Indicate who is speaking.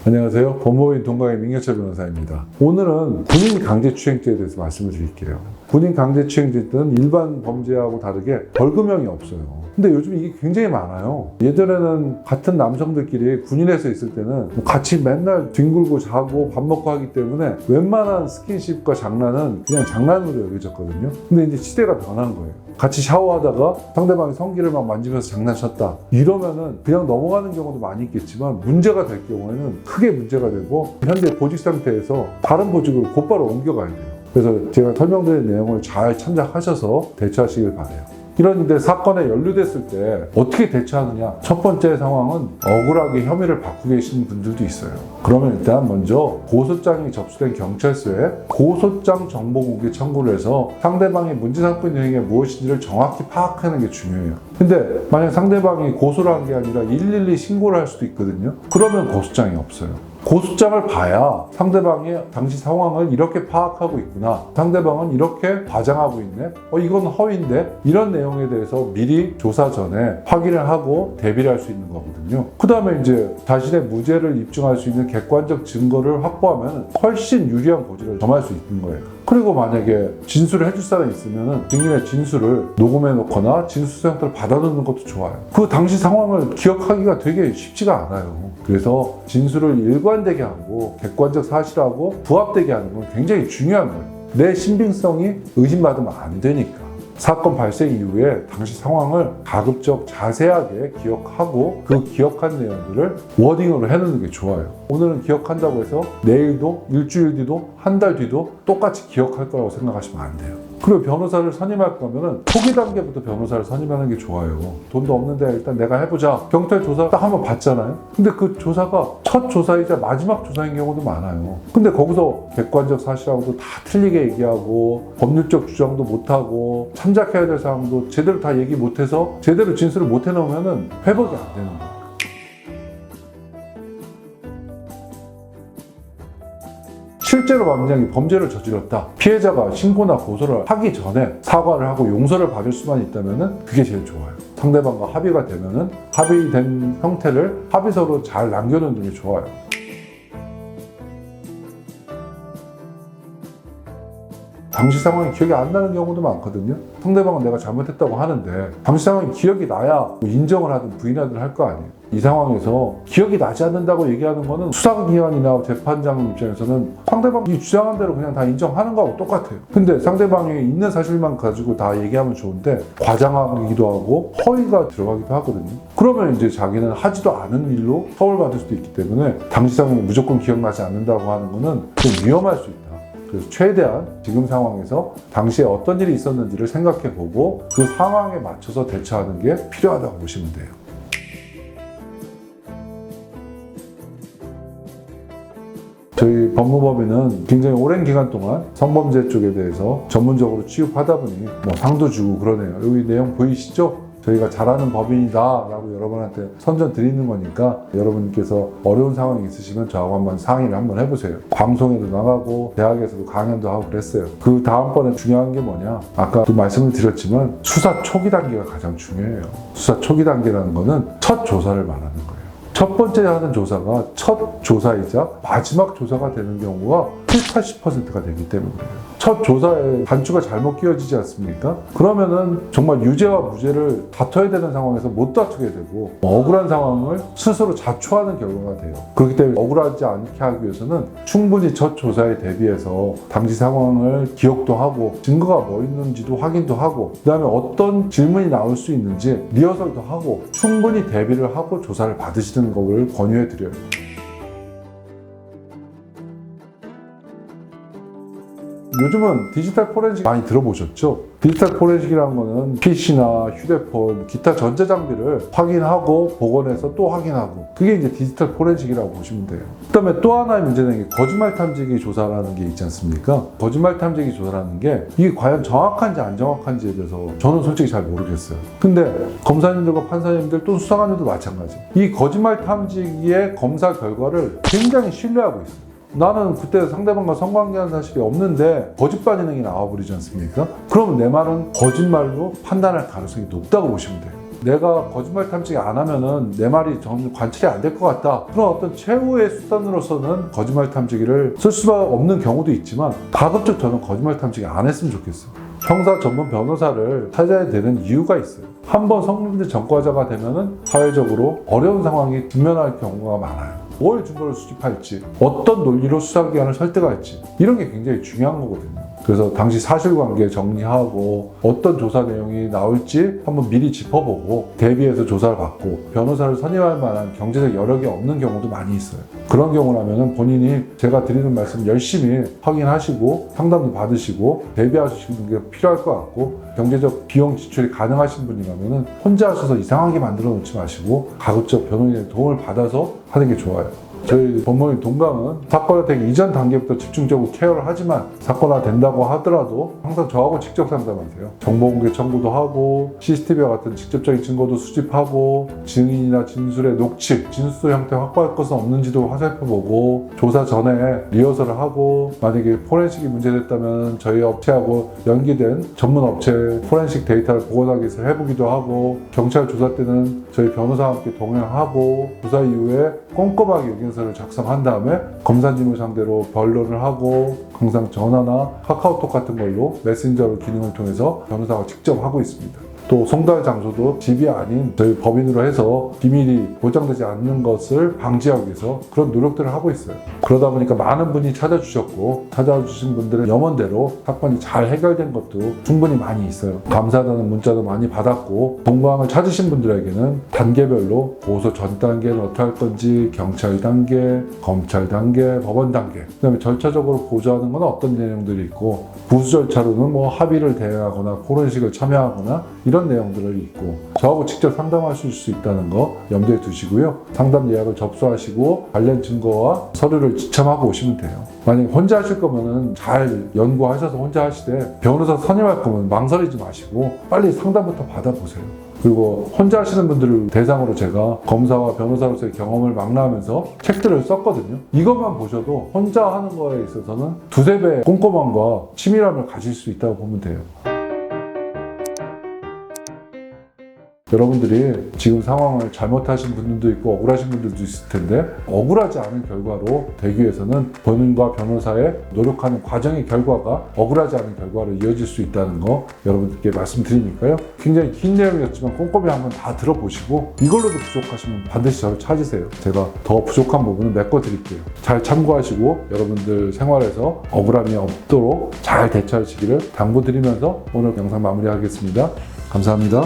Speaker 1: 안녕하세요. 법무법인 동강의 민경철 변호사입니다. 오늘은 군인 강제추행죄에 대해서 말씀을 드릴게요. 군인 강제추행죄는 일반 범죄하고 다르게 벌금형이 없어요. 근데 요즘 이게 굉장히 많아요. 예전에는 같은 남성들끼리 군인에서 있을 때는 같이 맨날 뒹굴고 자고 밥 먹고 하기 때문에 웬만한 스킨십과 장난은 그냥 장난으로 여겨졌거든요. 근데 이제 시대가 변한 거예요. 같이 샤워하다가 상대방이 성기를 막 만지면서 장난쳤다. 이러면은 그냥 넘어가는 경우도 많이 있겠지만 문제가 될 경우에는 크게 문제가 되고 현재 보직 상태에서 다른 보직으로 곧바로 옮겨가야 돼요. 그래서 제가 설명드린 내용을 잘 참작하셔서 대처하시길 바라요. 이런 사건에 연루됐을 때 어떻게 대처하느냐. 첫 번째 상황은 억울하게 혐의를 받고 계시는 분들도 있어요. 그러면 일단 먼저 고소장이 접수된 경찰서에 고소장 정보 공개 청구를 해서 상대방이 문제상품 행위가 무엇인지를 정확히 파악하는 게 중요해요. 근데 만약 상대방이 고소를 한 게 아니라 112 신고를 할 수도 있거든요. 그러면 고소장이 없어요. 고소장을 봐야 상대방이 당시 상황을 이렇게 파악하고 있구나. 상대방은 이렇게 과장하고 있네. 이건 허위인데? 이런 내용에 대해서 미리 조사 전에 확인을 하고 대비를 할 수 있는 거거든요. 그 다음에 이제 자신의 무죄를 입증할 수 있는 객관적 증거를 확보하면 훨씬 유리한 고지를 점할 수 있는 거예요. 그리고 만약에 진술을 해줄 사람이 있으면 증인의 진술을 녹음해 놓거나 진술 형태를 받아놓는 것도 좋아요. 그 당시 상황을 기억하기가 되게 쉽지가 않아요. 그래서 진술을 일관되게 하고 객관적 사실하고 부합되게 하는 건 굉장히 중요한 거예요. 내 신빙성이 의심받으면 안 되니까. 사건 발생 이후에 당시 상황을 가급적 자세하게 기억하고 그 기억한 내용들을 워딩으로 해놓는 게 좋아요. 오늘은 기억한다고 해서 내일도, 일주일 뒤도, 한 달 뒤도 똑같이 기억할 거라고 생각하시면 안 돼요. 그리고 변호사를 선임할 거면은 초기 단계부터 변호사를 선임하는 게 좋아요. 돈도 없는데 일단 내가 해보자. 경찰 조사 딱 한번 받잖아요. 근데 그 조사가 첫 조사이자 마지막 조사인 경우도 많아요. 근데 거기서 객관적 사실하고도 다 틀리게 얘기하고 법률적 주장도 못하고 참작해야 될 사항도 제대로 다 얘기 못해서 제대로 진술을 못 해놓으면은 회복이 안 되는 거예요. 실제로 만약에 범죄를 저질렀다. 피해자가 신고나 고소를 하기 전에 사과를 하고 용서를 받을 수만 있다면 그게 제일 좋아요. 상대방과 합의가 되면 합의된 형태를 합의서로 잘 남겨놓는 게 좋아요. 당시 상황이 기억이 안 나는 경우도 많거든요. 상대방은 내가 잘못했다고 하는데 당시 상황이 기억이 나야 인정을 하든 부인하든 할 거 아니에요. 이 상황에서 기억이 나지 않는다고 얘기하는 거는 수사기관이나 재판장 입장에서는 상대방이 주장한 대로 그냥 다 인정하는 거하고 똑같아요. 근데 상대방이 있는 사실만 가지고 다 얘기하면 좋은데 과장하기도 하고 허위가 들어가기도 하거든요. 그러면 이제 자기는 하지도 않은 일로 처벌받을 수도 있기 때문에 당시 상황이 무조건 기억나지 않는다고 하는 거는 좀 위험할 수 있다. 그래서 최대한 지금 상황에서 당시에 어떤 일이 있었는지를 생각해보고 그 상황에 맞춰서 대처하는 게 필요하다고 보시면 돼요. 저희 법무법인은 굉장히 오랜 기간 동안 성범죄 쪽에 대해서 전문적으로 취급하다 보니 상도 주고 그러네요. 여기 내용 보이시죠? 저희가 잘하는 법인이다 라고 여러분한테 선전 드리는 거니까 여러분께서 어려운 상황이 있으시면 저하고 한번 상의를 한번 해보세요. 방송에도 나가고 대학에서도 강연도 하고 그랬어요. 그 다음번에 중요한 게 뭐냐, 아까도 말씀을 드렸지만 수사 초기 단계가 가장 중요해요. 수사 초기 단계라는 거는 첫 조사를 말하는 거예요. 첫 번째 하는 조사가 첫 조사이자 마지막 조사가 되는 경우가 70~80%가 되기 때문이에요. 첫 조사에 단추가 잘못 끼워지지 않습니까? 그러면은 정말 유죄와 무죄를 다퉈야 되는 상황에서 못 다투게 되고 억울한 상황을 스스로 자초하는 결과가 돼요. 그렇기 때문에 억울하지 않게 하기 위해서는 충분히 첫 조사에 대비해서 당시 상황을 기억도 하고 증거가 뭐 있는지도 확인도 하고 그 다음에 어떤 질문이 나올 수 있는지 리허설도 하고 충분히 대비를 하고 조사를 받으시는 것을 권유해 드려요. 요즘은 디지털 포렌식 많이 들어보셨죠? 디지털 포렌식이라는 거는 PC나 휴대폰, 기타 전자장비를 확인하고 복원해서 또 확인하고 그게 이제 디지털 포렌식이라고 보시면 돼요. 그 다음에 또 하나의 문제는 게 거짓말 탐지기 조사라는 게 있지 않습니까? 거짓말 탐지기 조사라는 게 이게 과연 정확한지 안 정확한지에 대해서 저는 솔직히 잘 모르겠어요. 근데 검사님들과 판사님들 또 수사관들도 마찬가지. 이 거짓말 탐지기의 검사 결과를 굉장히 신뢰하고 있어요. 나는 그때 상대방과 성관계한 사실이 없는데 거짓 반응이 나와버리지 않습니까? 그러면 내 말은 거짓말로 판단할 가능성이 높다고 보시면 돼요. 내가 거짓말 탐지기 안 하면은 내 말이 좀 관찰이 안 될 것 같다. 그런 어떤 최후의 수단으로서는 거짓말 탐지기를 쓸 수밖에 없는 경우도 있지만 가급적 저는 거짓말 탐지기 안 했으면 좋겠어요. 형사 전문 변호사를 찾아야 되는 이유가 있어요. 한번 성범죄 전과자가 되면은 사회적으로 어려운 상황이 직면할 경우가 많아요. 뭘 증거를 수집할지, 어떤 논리로 수사기관을 설득할지 이런 게 굉장히 중요한 거거든요. 그래서 당시 사실관계 정리하고 어떤 조사 내용이 나올지 한번 미리 짚어보고 대비해서 조사를 받고 변호사를 선임할 만한 경제적 여력이 없는 경우도 많이 있어요. 그런 경우라면 본인이 제가 드리는 말씀 열심히 확인하시고 상담도 받으시고 대비하시는 게 필요할 것 같고 경제적 비용 지출이 가능하신 분이라면 혼자 하셔서 이상하게 만들어 놓지 마시고 가급적 변호인의 도움을 받아서 하는 게 좋아요. 저희 법무인 동강은 사건화되기 이전 단계부터 집중적으로 케어를 하지만 사건화 된다고 하더라도 항상 저하고 직접 상담하세요. 정보공개 청구도 하고 CCTV와 같은 직접적인 증거도 수집하고 증인이나 진술의 녹취, 진술 형태 확보할 것은 없는지도 살펴보고 조사 전에 리허설을 하고 만약에 포렌식이 문제됐다면 저희 업체하고 연계된 전문 업체 포렌식 데이터를 복원하기 위해서 해보기도 하고 경찰 조사 때는 저희 변호사와 함께 동행하고 조사 이후에 꼼꼼하게 의견서를 작성한 다음에 검사님을 상대로 변론을 하고 항상 전화나 카카오톡 같은 걸로 메신저로 기능을 통해서 변호사가 직접 하고 있습니다. 또 송달 장소도 집이 아닌 저희 법인으로 해서 비밀이 보장되지 않는 것을 방지하기 위해서 그런 노력들을 하고 있어요. 그러다 보니까 많은 분이 찾아주셨고 찾아주신 분들은 염원대로 사건이 잘 해결된 것도 충분히 많이 있어요. 감사하다는 문자도 많이 받았고 동거함을 찾으신 분들에게는 단계별로 보소 전 단계는 어떻게 할 건지 경찰 단계, 검찰 단계, 법원 단계 그다음에 절차적으로 보조하는 건 어떤 내용들이 있고 부수 절차로는 뭐 합의를 대행하거나 포렌식을 참여하거나 이런 내용들이 있고 저하고 직접 상담하실 수 있다는 거 염두에 두시고요. 상담 예약을 접수하시고 관련 증거와 서류를 지참하고 오시면 돼요. 만약에 혼자 하실 거면은 잘 연구하셔서 혼자 하시되 변호사 선임할 거면 망설이지 마시고 빨리 상담부터 받아보세요. 그리고 혼자 하시는 분들을 대상으로 제가 검사와 변호사로서의 경험을 망라하면서 책들을 썼거든요. 이것만 보셔도 혼자 하는 거에 있어서는 두세 배 꼼꼼함과 치밀함을 가질 수 있다고 보면 돼요. 여러분들이 지금 상황을 잘못하신 분들도 있고 억울하신 분들도 있을 텐데 억울하지 않은 결과로 되기 위해서는 본인과 변호사의 노력하는 과정의 결과가 억울하지 않은 결과로 이어질 수 있다는 거 여러분들께 말씀드리니까요. 굉장히 긴 내용이었지만 꼼꼼히 한번 다 들어보시고 이걸로도 부족하시면 반드시 저를 찾으세요. 제가 더 부족한 부분은 메꿔드릴게요. 잘 참고하시고 여러분들 생활에서 억울함이 없도록 잘 대처하시기를 당부드리면서 오늘 영상 마무리하겠습니다. 감사합니다.